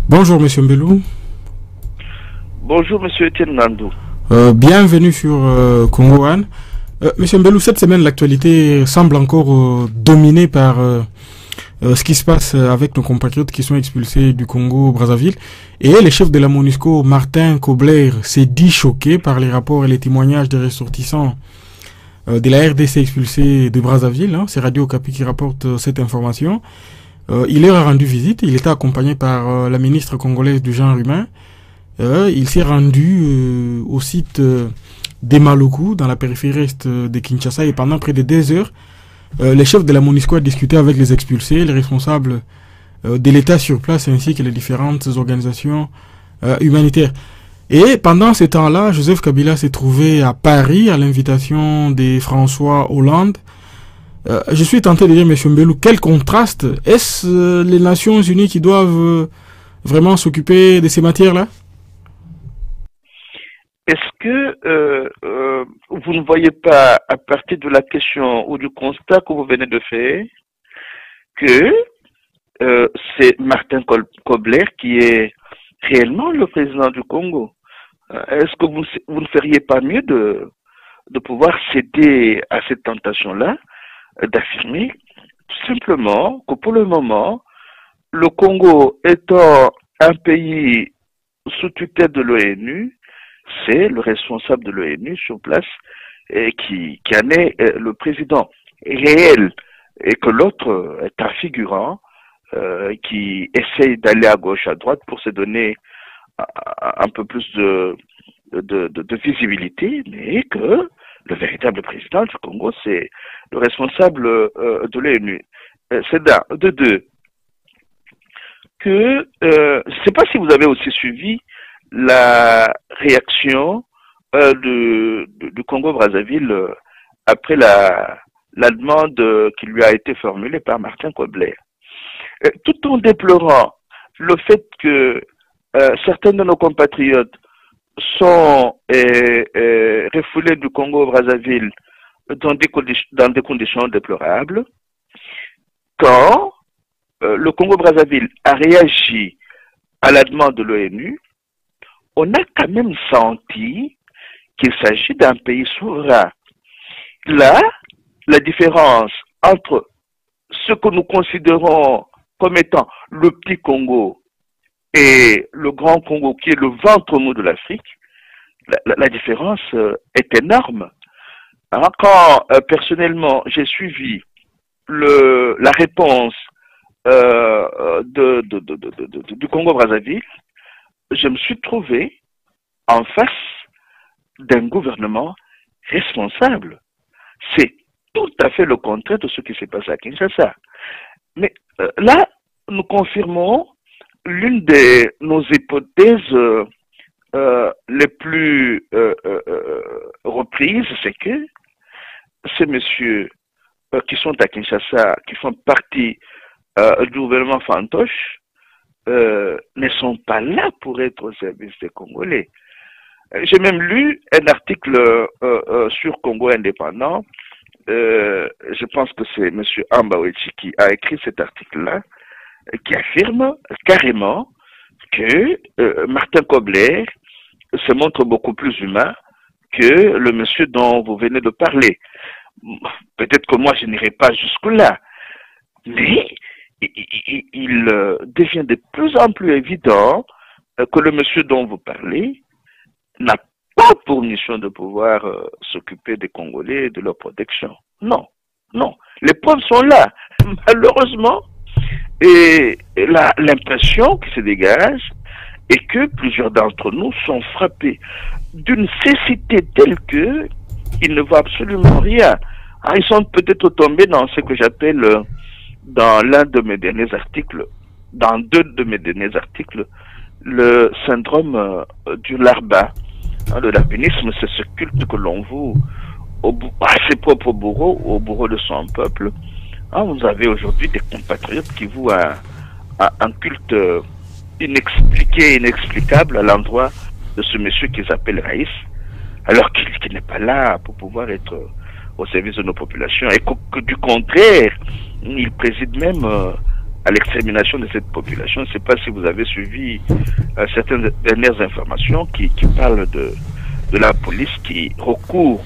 Bonjour Monsieur Mbelou. Bonjour Monsieur Etienne Nandou. Bienvenue sur Congo One. Monsieur Mbelou, cette semaine l'actualité semble encore dominée par ce qui se passe avec nos compatriotes qui sont expulsés du Congo Brazzaville. Et le chef de la MONUSCO, Martin Kobler, s'est dit choqué par les rapports et les témoignages des ressortissants de la RDC expulsés de Brazzaville. Hein. C'est Radio Okapi qui rapporte cette information. Il leur a rendu visite. Il était accompagné par la ministre congolaise du genre humain. Il s'est rendu au site d'Emaloku, dans la périphérie est de Kinshasa, et pendant près de 2 heures, le chef de la MONUSCO a discuté avec les expulsés, les responsables de l'État sur place, ainsi que les différentes organisations humanitaires. Et pendant ce temps-là, Joseph Kabila s'est trouvé à Paris à l'invitation de François Hollande. Je suis tenté de dire, M. Mbelou, quel contraste. Est-ce les Nations Unies qui doivent vraiment s'occuper de ces matières-là? Est-ce que vous ne voyez pas, à partir de la question ou du constat que vous venez de faire, que c'est Martin Kobler qui est réellement le président du Congo? Est-ce que vous ne feriez pas mieux de pouvoir céder à cette tentation-là, d'affirmer tout simplement que pour le moment, le Congo étant un pays sous tutelle de l'ONU, c'est le responsable de l'ONU sur place qui en est le président réel, et que l'autre est un figurant qui essaye d'aller à gauche, à droite pour se donner un peu plus de visibilité, mais que le véritable président du Congo, c'est le responsable de l'ONU. C'est d'un. De deux, que je ne sais pas si vous avez aussi suivi la réaction du Congo-Brazzaville après la demande qui lui a été formulée par Martin Kobler. Tout en déplorant le fait que certains de nos compatriotes sont refoulés du Congo-Brazzaville dans des conditions déplorables, quand le Congo-Brazzaville a réagi à la demande de l'ONU, on a quand même senti qu'il s'agit d'un pays souverain. Là, la différence entre ce que nous considérons comme étant le petit Congo et le grand Congo, qui est le ventre mou de l'Afrique, la différence est énorme. Alors, quand personnellement j'ai suivi la réponse du Congo-Brazzaville, je me suis trouvé en face d'un gouvernement responsable. C'est tout à fait le contraire de ce qui s'est passé à Kinshasa. Mais là, nous confirmons l'une de nos hypothèses les plus reprises, c'est que ces messieurs qui sont à Kinshasa, qui font partie du gouvernement fantoche, ne sont pas là pour être au service des Congolais. J'ai même lu un article sur Congo indépendant. Je pense que c'est M. Ambawechi qui a écrit cet article-là, qui affirme carrément que Martin Kobler se montre beaucoup plus humain que le monsieur dont vous venez de parler. Peut-être que moi je n'irai pas jusque-là, mais il devient de plus en plus évident que le monsieur dont vous parlez n'a pas pour mission de pouvoir s'occuper des Congolais et de leur protection. Non, non. Les preuves sont là. Malheureusement, et l'impression qui se dégage est que plusieurs d'entre nous sont frappés d'une cécité telle que ils ne voient absolument rien. Ils sont peut-être tombés dans ce que j'appelle, dans l'un de mes derniers articles, dans 2 de mes derniers articles, le syndrome du larba. Le larbinisme, c'est ce culte que l'on voue à ses propres bourreaux, aux bourreaux de son peuple. Vous avez aujourd'hui des compatriotes qui vouent un culte inexpliqué, inexplicable à l'endroit de ce monsieur qu'ils appellent Raïs, alors qu'il n'est pas là pour pouvoir être au service de nos populations, et que du contraire, il préside même à l'extermination de cette population. Je ne sais pas si vous avez suivi certaines dernières informations qui parlent de la police qui recourt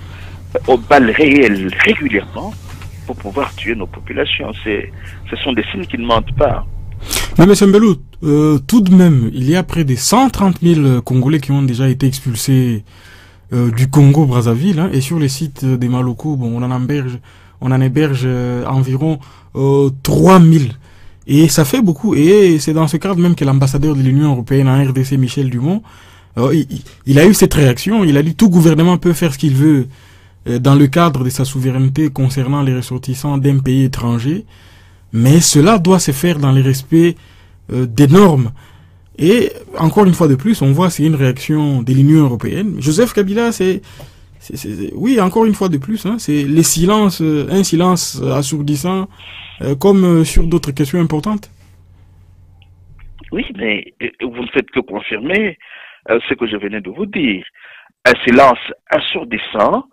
aux balles réelles régulièrement pour pouvoir tuer nos populations. Ce sont des signes qui ne mentent pas. Mais M. Mbelou, tout de même, il y a près de 130 000 Congolais qui ont déjà été expulsés du Congo-Brazzaville, hein, et sur les sites des Maloko, bon, on en héberge environ 3 000. Et ça fait beaucoup. Et c'est dans ce cadre même que l'ambassadeur de l'Union européenne en RDC, Michel Dumont, il a eu cette réaction. Il a dit tout gouvernement peut faire ce qu'il veut dans le cadre de sa souveraineté concernant les ressortissants d'un pays étranger, mais cela doit se faire dans le respect des normes. Et encore une fois de plus, on voit c'est une réaction de l'Union européenne. Joseph Kabila, oui, encore une fois de plus, hein, c'est les silences, un silence assourdissant, comme sur d'autres questions importantes. Oui, mais vous ne faites que confirmer ce que je venais de vous dire. Un silence assourdissant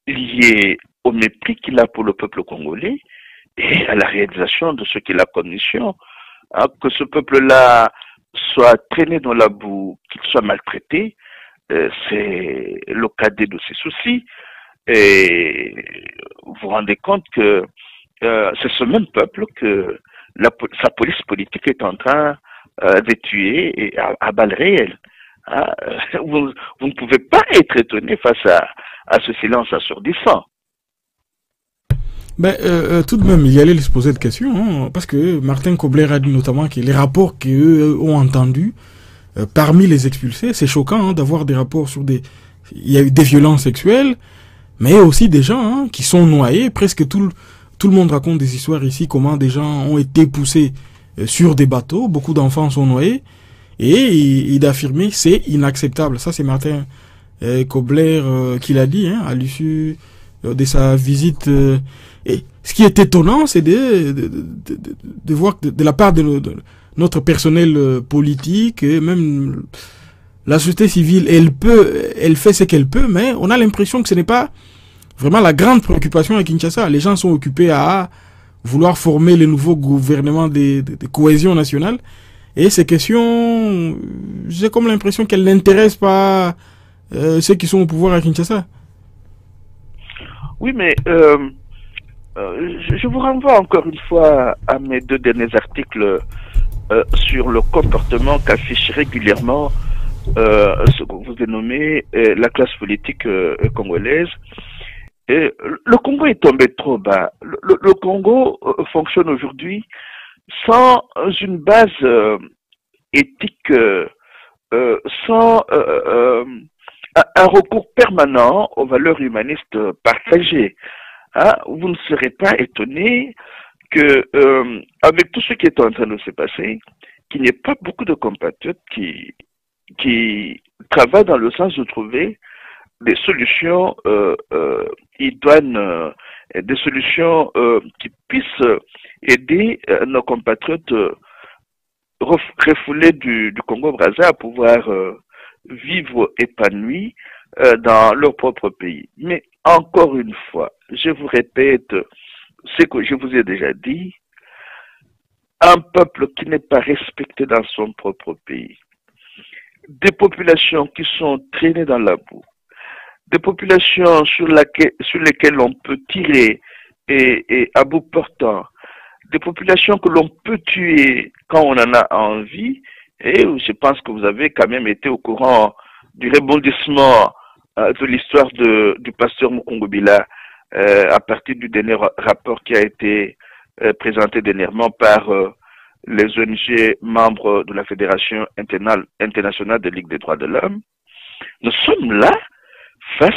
lié au mépris qu'il a pour le peuple congolais et à la réalisation de ce qu'il a comme mission. Hein, que ce peuple-là soit traîné dans la boue, qu'il soit maltraité, c'est le cadet de ses soucis. Et vous vous rendez compte que c'est ce même peuple que sa police politique est en train de tuer et à balles réelles. Hein, vous ne pouvez pas être étonné face à ce silence assourdissant. Ben, tout de même, il y allait se poser de questions, hein, parce que Martin Kobler a dit notamment que les rapports qu'eux ont entendus parmi les expulsés, c'est choquant hein, d'avoir des rapports sur il y a eu des violences sexuelles, mais aussi des gens hein, qui sont noyés. Presque tout le monde raconte des histoires ici, comment des gens ont été poussés sur des bateaux, beaucoup d'enfants sont noyés, et il a affirmé c'est inacceptable. Ça, c'est Martin Kobler qui l'a dit hein, à l'issue de sa visite. Et ce qui est étonnant, c'est de voir que de la part de notre personnel politique, et même la société civile, elle fait ce qu'elle peut, mais on a l'impression que ce n'est pas vraiment la grande préoccupation à Kinshasa. Les gens sont occupés à vouloir former le nouveau gouvernement de cohésion nationale. Et ces questions, j'ai comme l'impression qu'elles n'intéressent pas ceux qui sont au pouvoir à Kinshasa. Oui, mais je vous renvoie encore une fois à mes 2 derniers articles sur le comportement qu'affiche régulièrement ce que vous dénommez la classe politique congolaise. Et le Congo est tombé trop bas. Le Congo fonctionne aujourd'hui sans une base éthique, sans un recours permanent aux valeurs humanistes partagées. Hein, vous ne serez pas étonné que, avec tout ce qui est en train de se passer, qu'il n'y ait pas beaucoup de compatriotes qui travaillent dans le sens de trouver des solutions idoines, des solutions qui puissent aider nos compatriotes refoulés du Congo-Brazza à pouvoir vivre épanouis dans leur propre pays. Mais encore une fois, je vous répète ce que je vous ai déjà dit, un peuple qui n'est pas respecté dans son propre pays, des populations qui sont traînées dans la boue, des populations sur lesquelles on peut tirer et à bout portant, des populations que l'on peut tuer quand on en a envie. Et je pense que vous avez quand même été au courant du rebondissement de l'histoire du pasteur Mukungubila à partir du dernier rapport qui a été présenté dernièrement par les ONG membres de la Fédération internationale de Ligue des droits de l'homme. Nous sommes là face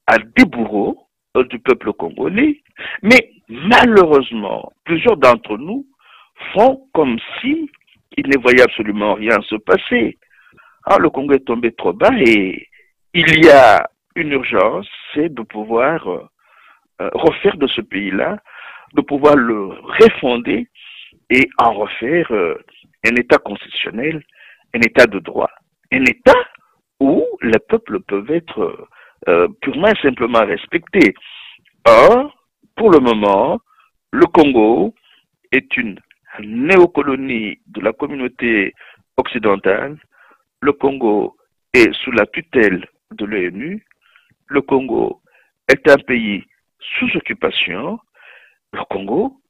à des bourreaux du peuple congolais, mais malheureusement, plusieurs d'entre nous font comme si ils ne voyaient absolument rien se passer. Alors, le Congo est tombé trop bas et il y a une urgence, c'est de pouvoir refaire de ce pays-là, de pouvoir le refonder et en refaire un État constitutionnel, un État de droit, un État où les peuples peuvent être purement et simplement respectés. Or, pour le moment, le Congo est une néocolonie de la communauté occidentale. Le Congo est sous la tutelle de l'ONU. Le Congo est un pays sous occupation. Le Congo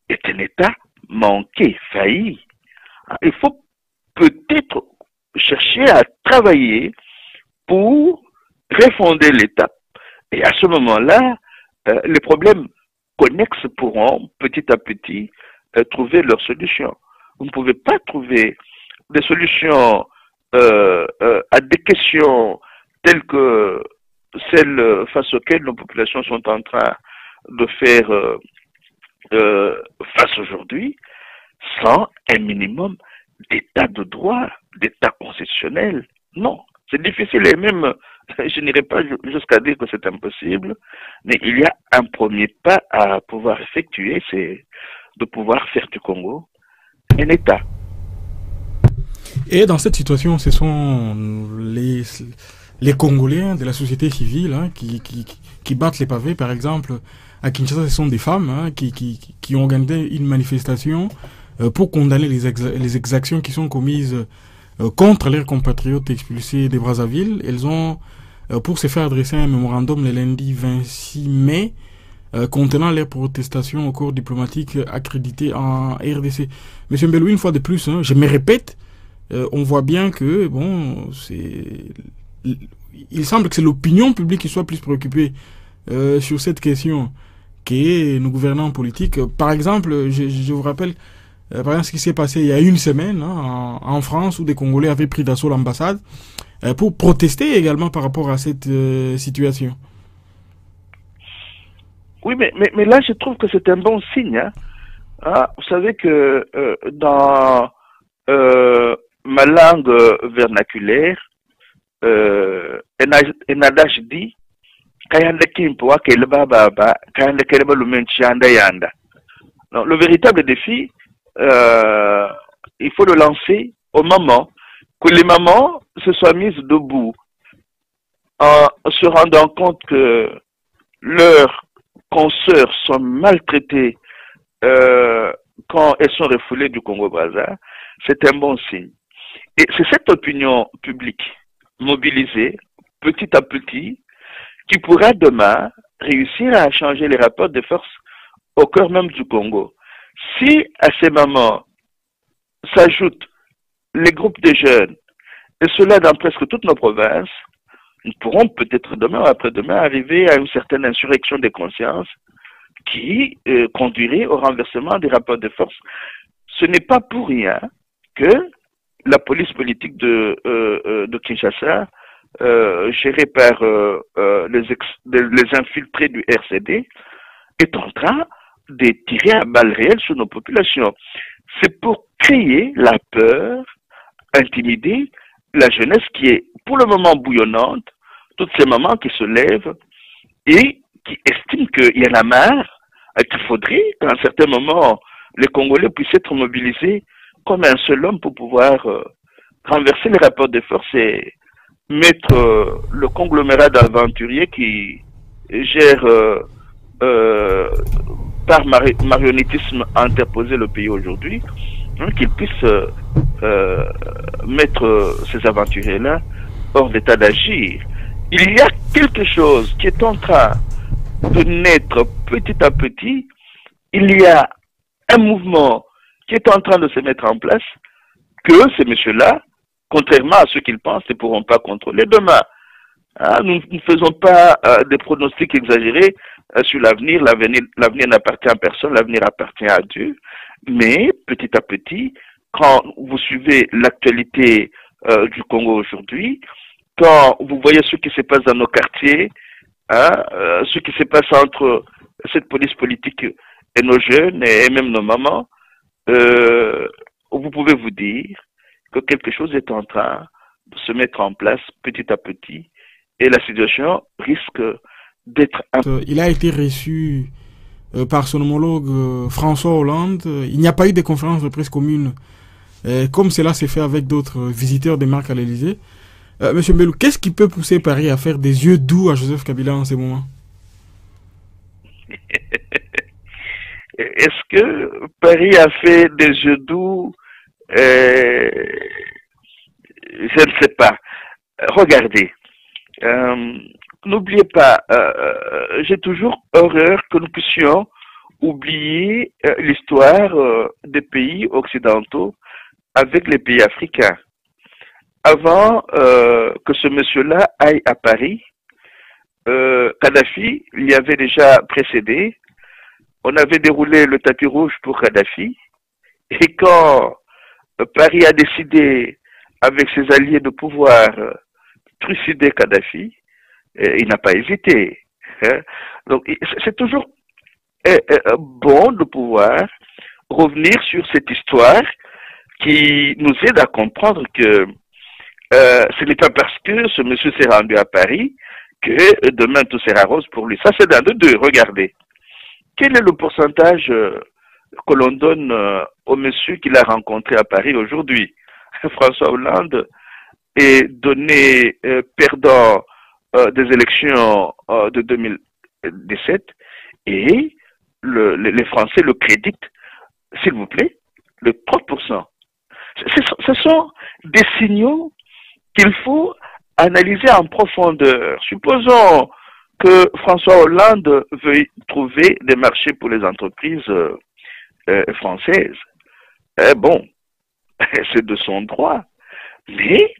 est un État manqué, failli. Il faut peut-être chercher à travailler pour refonder l'État. Et à ce moment-là, les problèmes connexes pourront petit à petit trouver leur solution. Vous ne pouvez pas trouver des solutions à des questions telles que celles face auxquelles nos populations sont en train de faire face aujourd'hui, sans un minimum d'état de droit, d'état constitutionnel. Non, c'est difficile et même, je n'irai pas jusqu'à dire que c'est impossible, mais il y a un premier pas à pouvoir effectuer, c'est de pouvoir faire du Congo un État. Et dans cette situation, ce sont les Congolais de la société civile qui battent les pavés. Par exemple, à Kinshasa, ce sont des femmes qui ont organisé une manifestation pour condamner les exactions qui sont commises contre leurs compatriotes expulsés de Brazzaville. Elles ont, pour se faire adresser un mémorandum le lundi 26 mai, contenant leurs protestations au cours diplomatique accrédité en RDC. Monsieur Mbelou, une fois de plus, je me répète, on voit bien que, bon, il semble que c'est l'opinion publique qui soit plus préoccupée sur cette question que nos gouvernants politiques. Par exemple, je vous rappelle, par exemple, ce qui s'est passé il y a une semaine en France, où des Congolais avaient pris d'assaut l'ambassade pour protester également par rapport à cette situation. Oui, mais là, je trouve que c'est un bon signe. Hein. Ah, vous savez que dans ma langue vernaculaire, un adage dit non, le véritable défi, il faut le lancer au moment que les mamans se soient mises debout en se rendant compte que leurs consoeurs sont maltraitées quand elles sont refoulées du Congo-Brazza. C'est un bon signe. Et c'est cette opinion publique mobilisée petit à petit qui pourra demain réussir à changer les rapports de force au cœur même du Congo. Si à ces moments s'ajoutent les groupes de jeunes, et cela dans presque toutes nos provinces, nous pourrons peut-être demain ou après-demain arriver à une certaine insurrection des consciences qui conduirait au renversement des rapports de force. Ce n'est pas pour rien que la police politique de Kinshasa, gérée par les infiltrés du RCD, est en train de tirer à balles réelles sur nos populations. C'est pour créer la peur, intimider la jeunesse qui est pour le moment bouillonnante, toutes ces mamans qui se lèvent et qui estiment qu'il y en a marre, qu'il faudrait qu'à un certain moment, les Congolais puissent être mobilisés comme un seul homme pour pouvoir renverser les rapports de force et mettre le conglomérat d'aventuriers qui gère par marionnettisme interposé le pays aujourd'hui, qu'ils puissent mettre ces aventuriers-là hors d'état d'agir. Il y a quelque chose qui est en train de naître petit à petit. Il y a un mouvement qui est en train de se mettre en place que ces messieurs-là, contrairement à ce qu'ils pensent, ne pourront pas contrôler demain. Hein, nous ne faisons pas des pronostics exagérés sur l'avenir. L'avenir n'appartient à personne, l'avenir appartient à Dieu. Mais petit à petit, quand vous suivez l'actualité du Congo aujourd'hui, quand vous voyez ce qui se passe dans nos quartiers, hein, ce qui se passe entre cette police politique et nos jeunes et même nos mamans, vous pouvez vous dire que quelque chose est en train de se mettre en place petit à petit et la situation risque d'être... Il a été reçu par son homologue François Hollande. Il n'y a pas eu de conférence de presse commune comme cela s'est fait avec d'autres visiteurs des marques à l'Élysée. Monsieur Mbelou, qu'est-ce qui peut pousser Paris à faire des yeux doux à Joseph Kabila en ces moments? Est-ce que Paris a fait des jeux doux? Euh, je ne sais pas. Regardez, euh, n'oubliez pas, j'ai toujours horreur que nous puissions oublier l'histoire des pays occidentaux avec les pays africains. Avant que ce monsieur-là aille à Paris, Kadhafi l'y avait déjà précédé. On avait déroulé le tapis rouge pour Kadhafi. Et quand Paris a décidé, avec ses alliés, de pouvoir trucider Kadhafi, il n'a pas hésité. Hein. Donc, c'est toujours bon de pouvoir revenir sur cette histoire qui nous aide à comprendre que ce n'est pas parce que ce monsieur s'est rendu à Paris que demain tout sera rose pour lui. Ça, c'est d'un de deux. Regardez. Quel est le pourcentage que l'on donne au monsieur qu'il a rencontré à Paris aujourd'hui? François Hollande est donné perdant des élections de 2017 et les Français le créditent, s'il vous plaît, de 30%. Ce sont des signaux qu'il faut analyser en profondeur. Supposons que François Hollande veuille trouver des marchés pour les entreprises françaises. Bon, c'est de son droit. Mais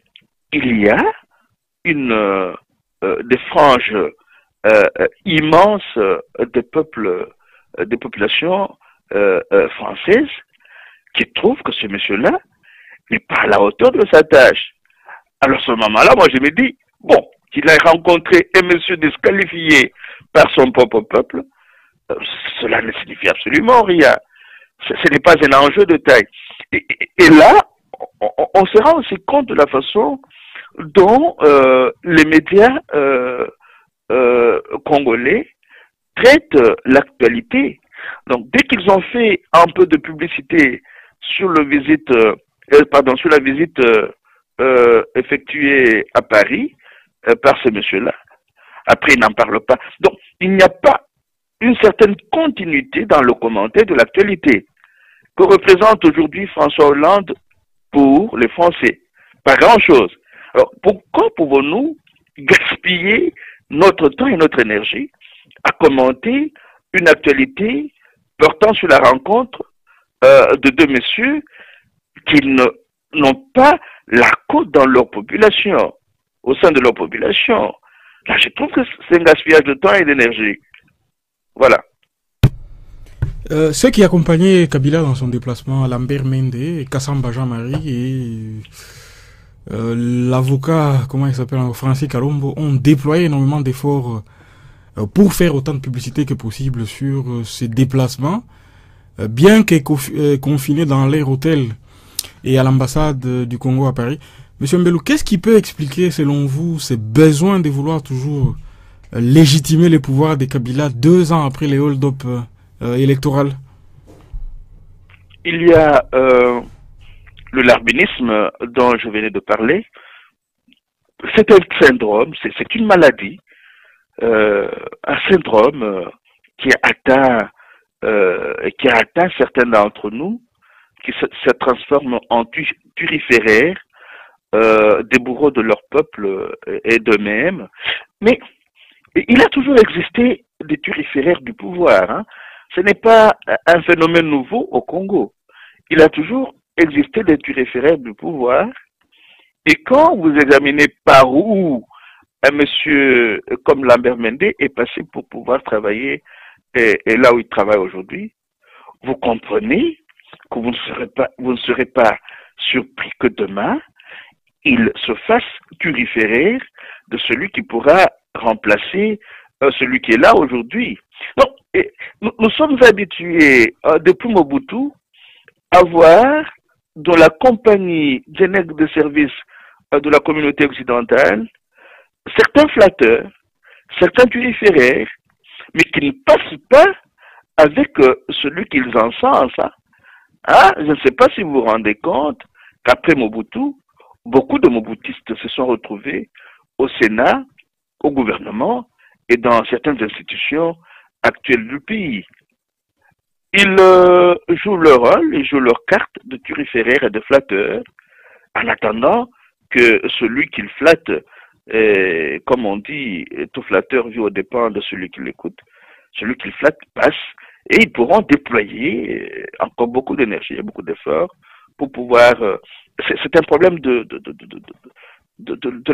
il y a des franges immenses des peuples, des populations françaises qui trouvent que ce monsieur-là n'est pas à la hauteur de sa tâche. Alors, à ce moment-là, moi, je me dis, bon, qu'il a rencontré un monsieur disqualifié par son propre peuple, cela ne signifie absolument rien. Ce n'est pas un enjeu de taille. Et là, on se rend aussi compte de la façon dont les médias congolais traitent l'actualité. Donc, dès qu'ils ont fait un peu de publicité sur la visite effectuée à Paris par ce monsieur-là, après, il n'en parle pas. Donc, il n'y a pas une certaine continuité dans le commentaire de l'actualité que représente aujourd'hui François Hollande pour les Français. Pas grand-chose. Alors, pourquoi pouvons-nous gaspiller notre temps et notre énergie à commenter une actualité portant sur la rencontre de deux messieurs qui n'ont pas la cote dans leur population, au sein de leur population? Là, je trouve que c'est un gaspillage de temps et d'énergie. Voilà. Ceux qui accompagnaient Kabila dans son déplacement, Lambert Mende, Kassamba Jean-Marie et l'avocat, comment il s'appelle, Francis Kalombo, ont déployé énormément d'efforts pour faire autant de publicité que possible sur ces déplacements, bien que confinés dans leur hôtel et à l'ambassade du Congo à Paris. Monsieur Mbelou, qu'est-ce qui peut expliquer, selon vous, ces besoins de vouloir toujours légitimer les pouvoirs des Kabila 2 ans après les hold-up électoraux? Il y a le larbinisme dont je venais de parler. C'est un syndrome, c'est une maladie, un syndrome qui a atteint certains d'entre nous, qui se transforme en turiféraires, des bourreaux de leur peuple et d'eux-mêmes. Mais il a toujours existé des turiféraires du pouvoir. Hein. Ce n'est pas un phénomène nouveau au Congo. Il a toujours existé des turiféraires du pouvoir. Et quand vous examinez par où un monsieur comme Lambert Mende est passé pour pouvoir travailler et là où il travaille aujourd'hui, vous comprenez que vous ne serez pas surpris que demain, il se fasse turiféraire de celui qui pourra remplacer celui qui est là aujourd'hui. Donc, nous sommes habitués depuis Mobutu à voir dans la compagnie des nègres de service de la communauté occidentale certains flatteurs, certains turiféraires, mais qui ne passent pas avec celui qu'ils encensent. Hein. Ah, je ne sais pas si vous vous rendez compte qu'après Mobutu, beaucoup de Mobutistes se sont retrouvés au Sénat, au gouvernement et dans certaines institutions actuelles du pays. Ils jouent leur rôle, ils jouent leur carte de turiféraires et de flatteurs, en attendant que celui qu'ils flattent, comme on dit, tout flatteur vit aux dépens de celui qui l'écoute, celui qu'ils flattent passe, et ils pourront déployer encore beaucoup d'énergie et beaucoup d'efforts pour pouvoir... c'est un problème de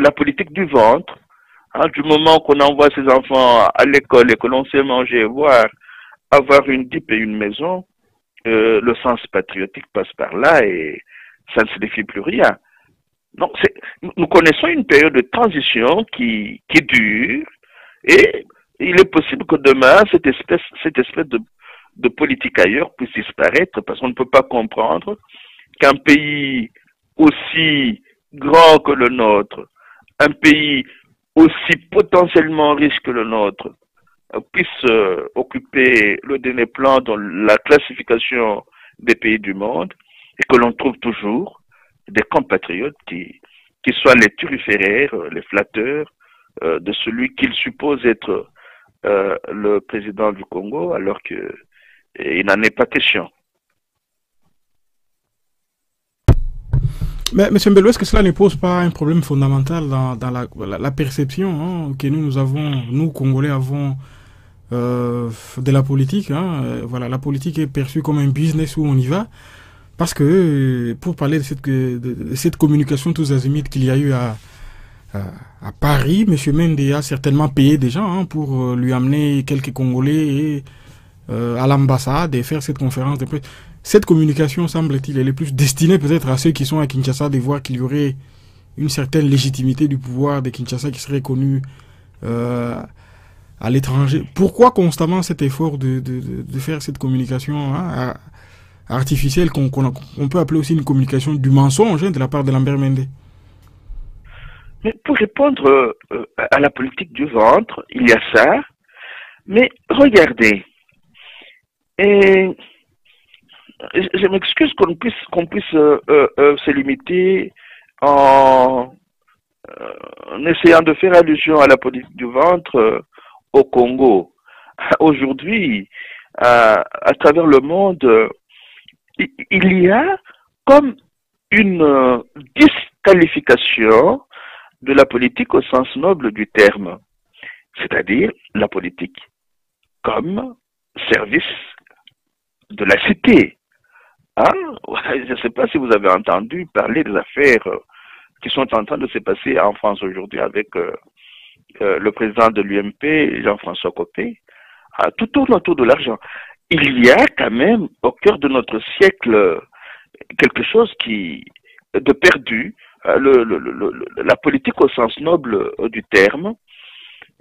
la politique du ventre. Hein, du moment qu'on envoie ses enfants à l'école et que l'on sait manger et boire, avoir une dip et une maison, le sens patriotique passe par là et ça ne signifie plus rien. Donc, nous connaissons une période de transition qui dure et il est possible que demain, cette espèce de politique ailleurs puisse disparaître parce qu'on ne peut pas comprendre qu'un pays aussi grand que le nôtre, un pays aussi potentiellement riche que le nôtre, puisse occuper le dernier plan dans la classification des pays du monde et que l'on trouve toujours des compatriotes qui soient les turiféraires, les flatteurs de celui qu'ils supposent être le président du Congo alors qu'il n'en est pas question. Mais M. Mbello, est-ce que cela ne pose pas un problème fondamental dans la perception hein, que nous avons, nous Congolais avons de la politique voilà, la politique est perçue comme un business où on y va. Parce que, pour parler de cette communication tous azimuts qu'il y a eu à Paris, M. Mende a certainement payé des gens pour lui amener quelques Congolais à l'ambassade et faire cette conférence de presse. Cette communication, semble-t-il, elle est plus destinée peut-être à ceux qui sont à Kinshasa de voir qu'il y aurait une certaine légitimité du pouvoir de Kinshasa qui serait connue à l'étranger. Pourquoi constamment cet effort de faire cette communication artificielle qu'on peut appeler aussi une communication du mensonge de la part de Lambert Mende? Mais pour répondre à la politique du ventre, il y a ça. Mais regardez, et je m'excuse qu'on puisse se limiter en essayant de faire allusion à la politique du ventre au Congo. Aujourd'hui, à travers le monde, il y a comme une disqualification de la politique au sens noble du terme, c'est-à-dire la politique comme service de la cité. Hein? Je ne sais pas si vous avez entendu parler des affaires qui sont en train de se passer en France aujourd'hui avec le président de l'UMP, Jean-François Copé. Tout tourne autour de l'argent. Il y a quand même au cœur de notre siècle quelque chose de perdu. La politique au sens noble du terme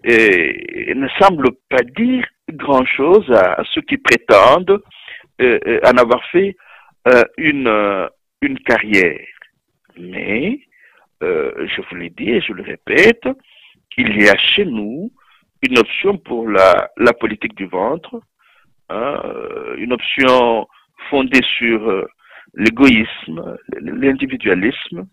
ne semble pas dire grand-chose à ceux qui prétendent en avoir fait une carrière. Mais, je vous l'ai dit et je le répète, il y a chez nous une option pour la politique du ventre, une option fondée sur l'égoïsme, l'individualisme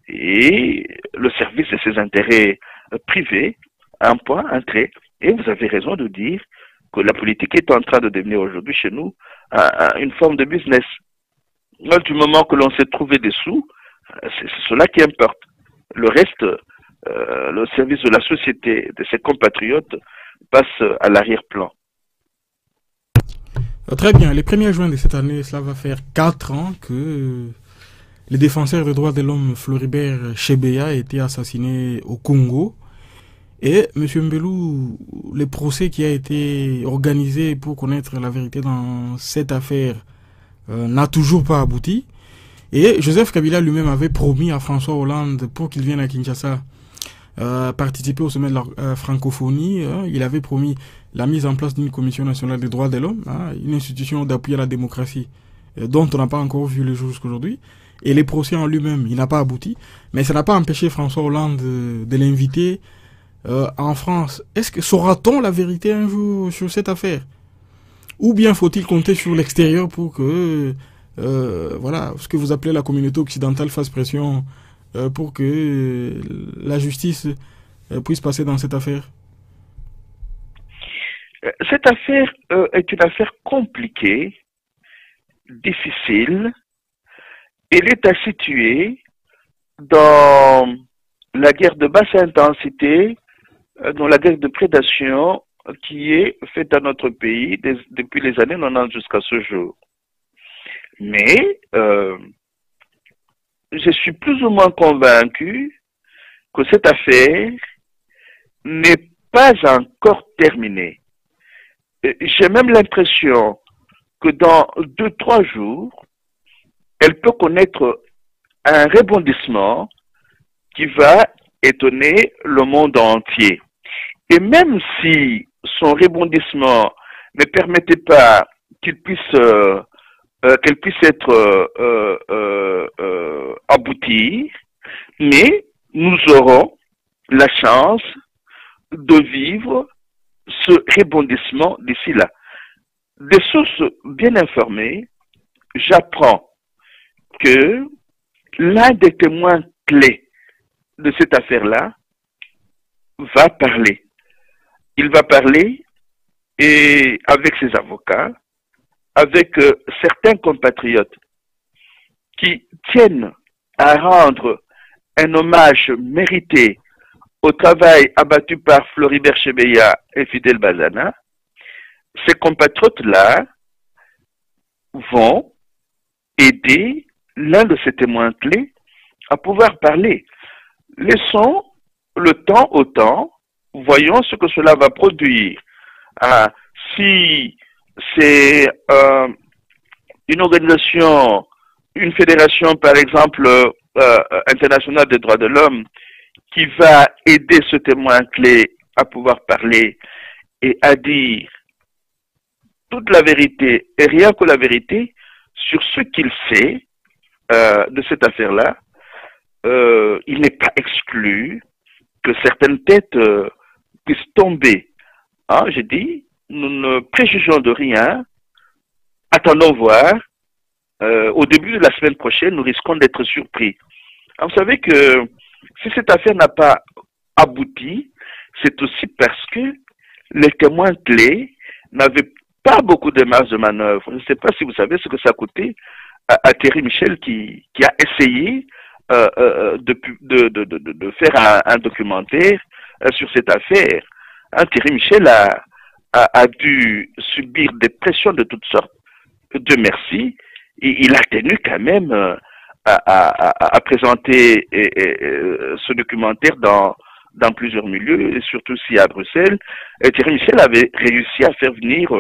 et le service de ses intérêts privés, un point, un trait. Et vous avez raison de dire que la politique est en train de devenir aujourd'hui chez nous une forme de business. Du moment que l'on sait trouver des sous, c'est cela qui importe. Le reste, le service de la société, de ses compatriotes, passe à l'arrière-plan. Très bien. Le 1er juin de cette année, cela va faire 4 ans que le défenseur des droits de l'homme Floribert Chebeya a été assassiné au Congo. Et, M. Mbello, le procès qui a été organisé pour connaître la vérité dans cette affaire n'a toujours pas abouti. Et Joseph Kabila lui-même avait promis à François Hollande, pour qu'il vienne à Kinshasa, participer au sommet de la francophonie, il avait promis la mise en place d'une commission nationale des droits de l'homme, une institution d'appui à la démocratie, dont on n'a pas encore vu le jour jusqu'aujourd'hui. Et les procès en lui-même, il n'a pas abouti. Mais ça n'a pas empêché François Hollande de l'inviter en France. Est-ce que saura-t-on la vérité un jour sur cette affaire? Ou bien faut-il compter sur l'extérieur pour que voilà, ce que vous appelez la communauté occidentale fasse pression pour que la justice puisse passer dans cette affaire? Cette affaire est une affaire compliquée difficile et l'État situé dans la guerre de basse intensité, dans la guerre de prédation qui est faite dans notre pays depuis les années 90 jusqu'à ce jour. Mais je suis plus ou moins convaincu que cette affaire n'est pas encore terminée. J'ai même l'impression que dans 2-3 jours, elle peut connaître un rebondissement qui va étonner le monde entier. Et même si son rebondissement ne permettait pas qu'elle puisse être aboutie, mais nous aurons la chance de vivre ce rebondissement d'ici là. Des sources bien informées, j'apprends que l'un des témoins clés de cette affaire-là va parler. Il va parler et avec ses avocats, avec certains compatriotes qui tiennent à rendre un hommage mérité au travail abattu par Floribert Chebeya et Fidel Bazana. Ces compatriotes-là vont aider l'un de ces témoins clés à pouvoir parler. Laissons le temps au temps, voyons ce que cela va produire. Si c'est une organisation, une fédération par exemple internationale des droits de l'homme qui va aider ce témoin clé à pouvoir parler et à dire toute la vérité et rien que la vérité sur ce qu'il sait de cette affaire-là, il n'est pas exclu que certaines têtes puissent tomber. Hein, j'ai dit, nous ne préjugeons de rien, attendons voir. Au début de la semaine prochaine, nous risquons d'être surpris. Alors, vous savez que si cette affaire n'a pas abouti, c'est aussi parce que les témoins clés n'avaient pas beaucoup de marge de manœuvre. Je ne sais pas si vous savez ce que ça a coûté à Thierry Michel qui a essayé de faire un documentaire sur cette affaire. Hein, Thierry Michel a dû subir des pressions de toutes sortes. Dieu merci, il a tenu quand même à présenter ce documentaire dans plusieurs milieux, et surtout ici à Bruxelles. Et Thierry Michel avait réussi à faire venir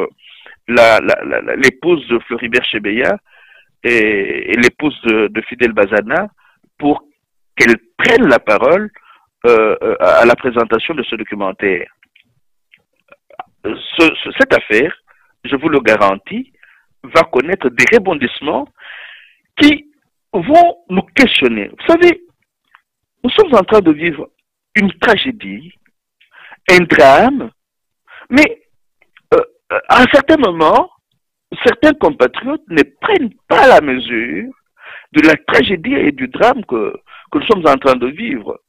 l'épouse de Floribert Chebeya et l'épouse de Fidel Bazana pour qu'elle prenne la parole à la présentation de ce documentaire. Cette affaire, je vous le garantis, va connaître des rebondissements qui vont nous questionner. Vous savez, nous sommes en train de vivre une tragédie, un drame, mais à un certain moment, certains compatriotes ne prennent pas la mesure de la tragédie et du drame que nous sommes en train de vivre.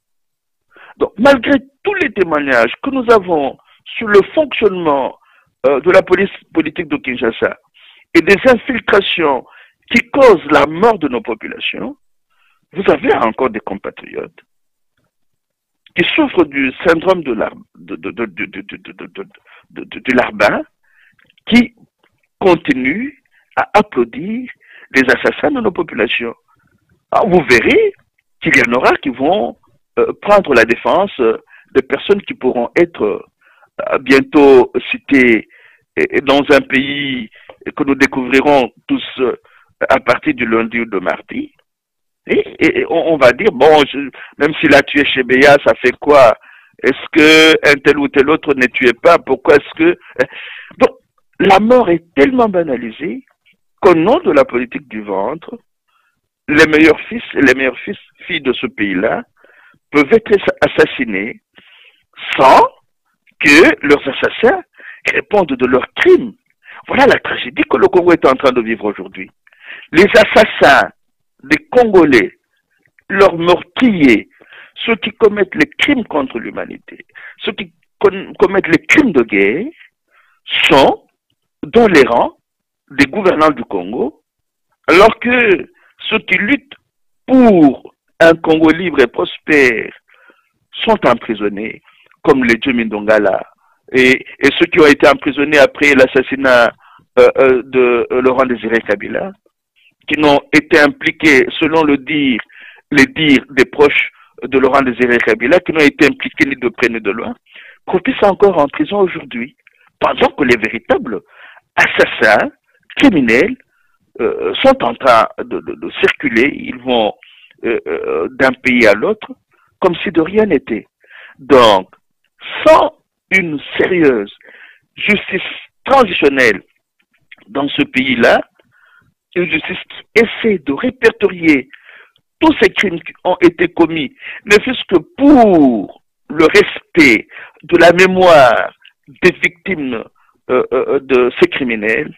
Donc, malgré tous les témoignages que nous avons sur le fonctionnement de la police politique de Kinshasa et des infiltrations qui causent la mort de nos populations, vous avez encore des compatriotes qui souffrent du syndrome de Larbin, qui continuent à applaudir les assassins de nos populations. Alors, vous verrez qu'il y en aura qui vont prendre la défense des personnes qui pourront être bientôt citées dans un pays que nous découvrirons tous à partir du lundi ou de mardi. Et on va dire, bon, même s'il a tué Chebeya, ça fait quoi? Est-ce que un tel ou tel autre ne tuait pas? Pourquoi est-ce que... Donc, la mort est tellement banalisée qu'au nom de la politique du ventre, les meilleurs fils et les meilleures filles de ce pays-là peuvent être assassinés sans que leurs assassins répondent de leurs crimes. Voilà la tragédie que le Congo est en train de vivre aujourd'hui. Les assassins des Congolais, leurs meurtriers, ceux qui commettent les crimes contre l'humanité, ceux qui commettent les crimes de guerre, sont dans les rangs des gouvernants du Congo Alors que ceux qui luttent pour un Congo libre et prospère sont emprisonnés, comme les Joe Mindongala, et ceux qui ont été emprisonnés après l'assassinat de Laurent Désiré Kabila, qui n'ont été impliqués, selon les dires des proches de Laurent Désiré Kabila, qui n'ont été impliqués ni de près ni de loin, croupissent encore en prison aujourd'hui, pendant que les véritables assassins, criminels, sont en train de circuler, ils vont d'un pays à l'autre, comme si de rien n'était. Donc, sans une sérieuse justice transitionnelle dans ce pays-là, une justice qui essaie de répertorier tous ces crimes qui ont été commis, ne fût-ce que pour le respect de la mémoire des victimes de ces criminels,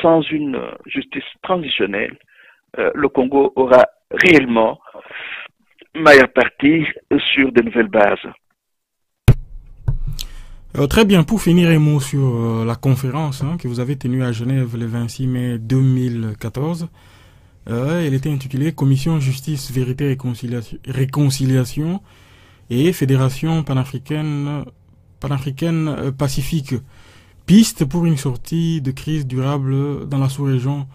sans une justice transitionnelle, le Congo aura réellement maille à partir sur de nouvelles bases. Très bien, pour finir un mot sur la conférence que vous avez tenue à Genève le 26 mai 2014. Elle était intitulée Commission Justice, Vérité, Réconciliation et Fédération panafricaine Pacifique. Piste pour une sortie de crise durable dans la sous-région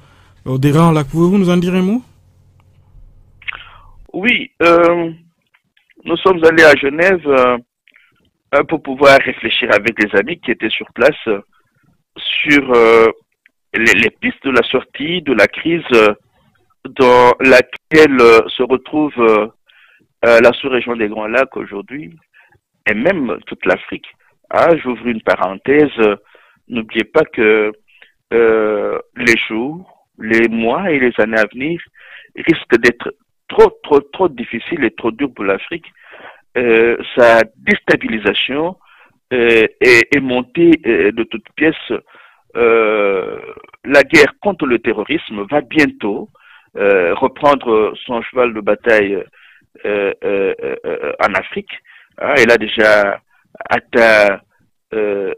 des Grands Lacs. Pouvez-vous nous en dire un mot? Oui, nous sommes allés à Genève pour pouvoir réfléchir avec des amis qui étaient sur place sur les pistes de la sortie de la crise dans laquelle se retrouve la sous-région des Grands Lacs aujourd'hui, et même toute l'Afrique. Ah, j'ouvre une parenthèse, n'oubliez pas que les jours, les mois et les années à venir risquent d'être trop difficiles et trop durs pour l'Afrique. Sa déstabilisation est montée de toutes pièces. La guerre contre le terrorisme va bientôt reprendre son cheval de bataille en Afrique. Elle a déjà atteint le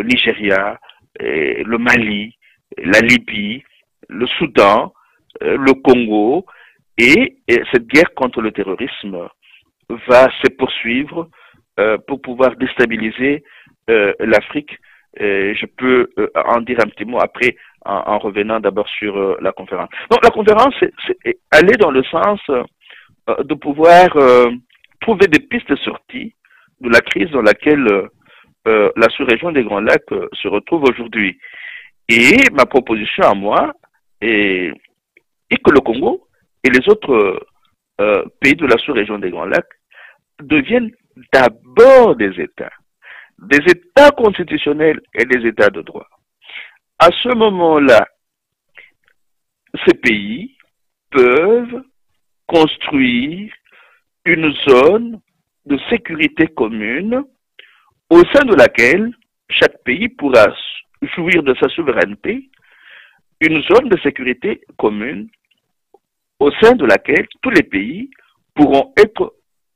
Nigeria, le Mali, la Libye, le Soudan, le Congo, et cette guerre contre le terrorisme va se poursuivre pour pouvoir déstabiliser l'Afrique. Je peux en dire un petit mot après en revenant d'abord sur la conférence. Donc la conférence, c'est aller dans le sens de pouvoir trouver des pistes de sortie de la crise dans laquelle la sous-région des Grands Lacs se retrouve aujourd'hui. Et ma proposition à moi est que le Congo et les autres pays de la sous-région des Grands Lacs deviennent d'abord des États constitutionnels et des États de droit. À ce moment-là, ces pays peuvent construire une zone de sécurité commune au sein de laquelle chaque pays pourra jouir de sa souveraineté, une zone de sécurité commune au sein de laquelle tous les pays pourront être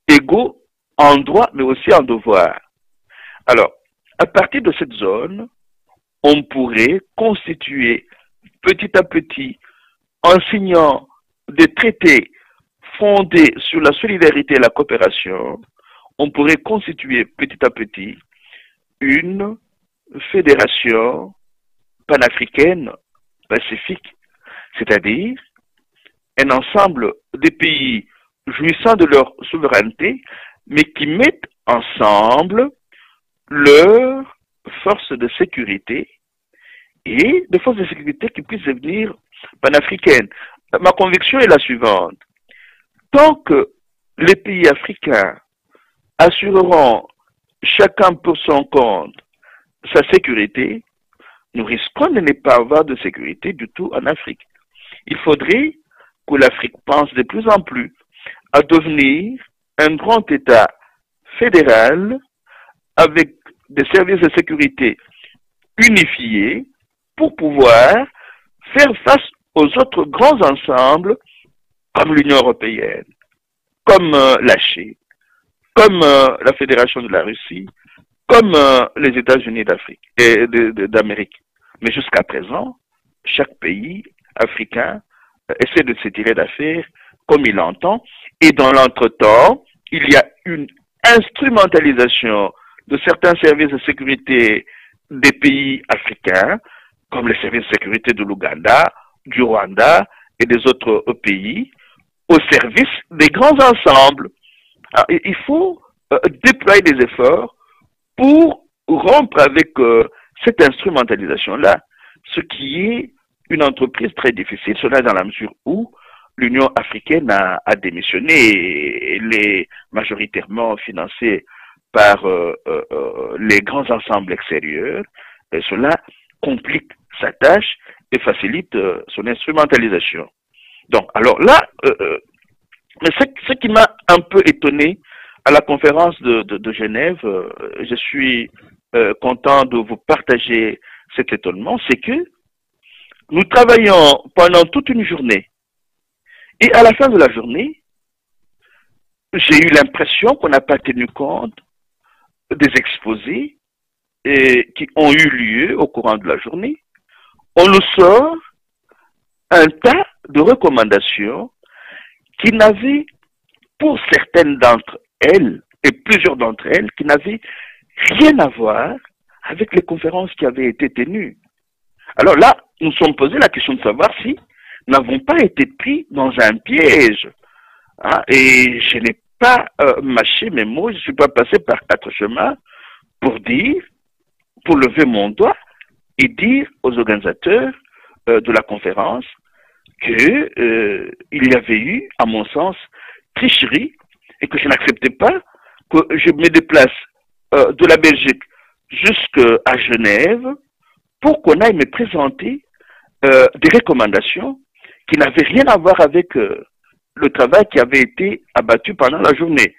égaux en droit mais aussi en devoir. Alors, à partir de cette zone, on pourrait constituer petit à petit, en signant des traités fondés sur la solidarité et la coopération, on pourrait constituer petit à petit une fédération panafricaine pacifique, c'est-à-dire un ensemble des pays jouissant de leur souveraineté, mais qui mettent ensemble leurs forces de sécurité et des forces de sécurité qui puissent devenir panafricaines. Ma conviction est la suivante. Tant que les pays africains assureront chacun pour son compte sa sécurité, nous risquons de ne pas avoir de sécurité du tout en Afrique. Il faudrait que l'Afrique pense de plus en plus à devenir un grand État fédéral avec des services de sécurité unifiés pour pouvoir faire face aux autres grands ensembles comme l'Union européenne, comme la Chine, comme la Fédération de la Russie, comme les États-Unis d'Afrique et d'Amérique. Mais jusqu'à présent, chaque pays africain essaie de se tirer d'affaire comme il l'entend. Et dans l'entretemps, il y a une instrumentalisation de certains services de sécurité des pays africains, comme les services de sécurité de l'Ouganda, du Rwanda et des autres pays, au service des grands ensembles. Alors, il faut déployer des efforts pour rompre avec cette instrumentalisation-là, ce qui est une entreprise très difficile, cela dans la mesure où l'Union africaine a démissionné et elle est majoritairement financée par les grands ensembles extérieurs. Et cela complique sa tâche et facilite son instrumentalisation. Donc, alors là, mais ce qui m'a un peu étonné à la conférence de Genève, je suis content de vous partager cet étonnement, c'est que nous travaillons pendant toute une journée et à la fin de la journée, j'ai eu l'impression qu'on n'a pas tenu compte des exposés qui ont eu lieu au courant de la journée. On nous sort un tas de recommandations qui n'avaient, pour certaines d'entre elles, et plusieurs d'entre elles, qui n'avaient rien à voir avec les conférences qui avaient été tenues. Alors là, nous sommes posés la question de savoir si nous n'avons pas été pris dans un piège. Hein, et je n'ai pas mâché mes mots, je ne suis pas passé par 4 chemins pour dire, pour lever mon doigt et dire aux organisateurs de la conférence qu'il y avait eu, à mon sens, tricherie et que je n'acceptais pas que je me déplace de la Belgique jusqu'à Genève pour qu'on aille me présenter des recommandations qui n'avaient rien à voir avec le travail qui avait été abattu pendant la journée.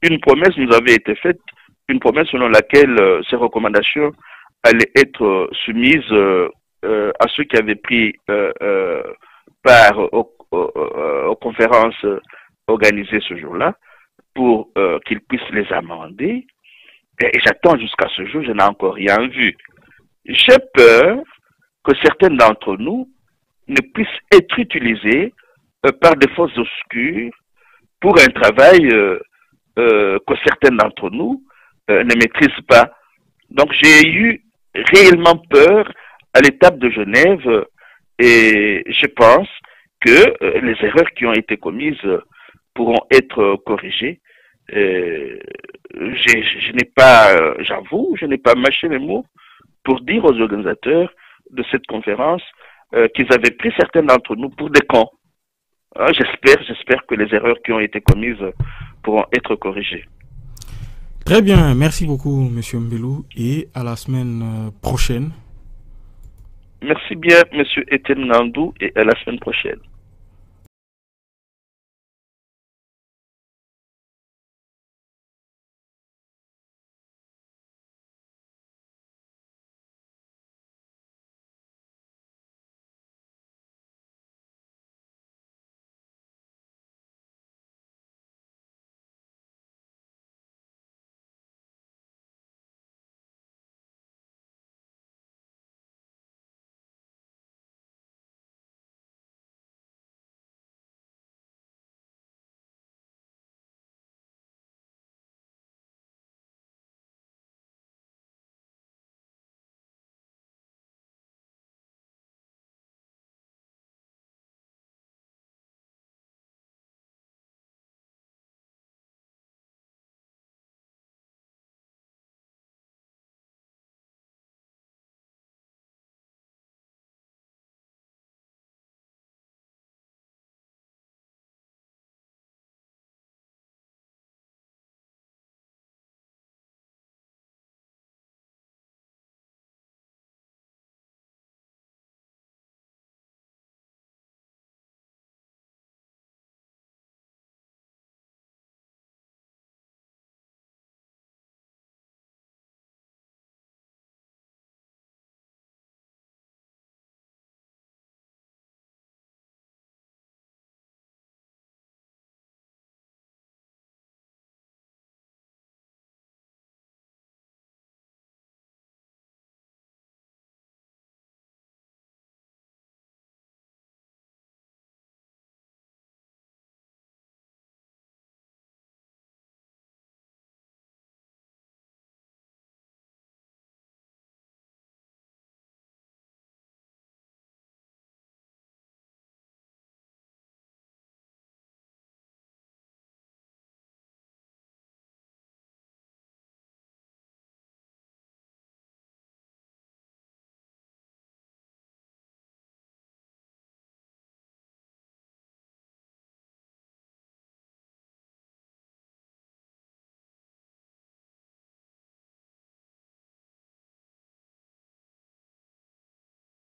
Une promesse nous avait été faite, une promesse selon laquelle ces recommandations allaient être soumises à ceux qui avaient pris part aux conférences organisées ce jour-là pour qu'ils puissent les amender. Et j'attends jusqu'à ce jour, je n'ai encore rien vu. J'ai peur que certaines d'entre nous ne puissent être utilisées par des forces obscures pour un travail que certaines d'entre nous ne maîtrisent pas. Donc j'ai eu réellement peur à l'étape de Genève et je pense que les erreurs qui ont été commises pourront être corrigées. Je n'ai pas, j'avoue, je n'ai pas mâché mes mots pour dire aux organisateurs de cette conférence qu'ils avaient pris certains d'entre nous pour des cons. Hein, j'espère que les erreurs qui ont été commises pourront être corrigées. Très bien, merci beaucoup, Monsieur Mbelou, et à la semaine prochaine. Merci bien, Monsieur Etienne Nandou, et à la semaine prochaine.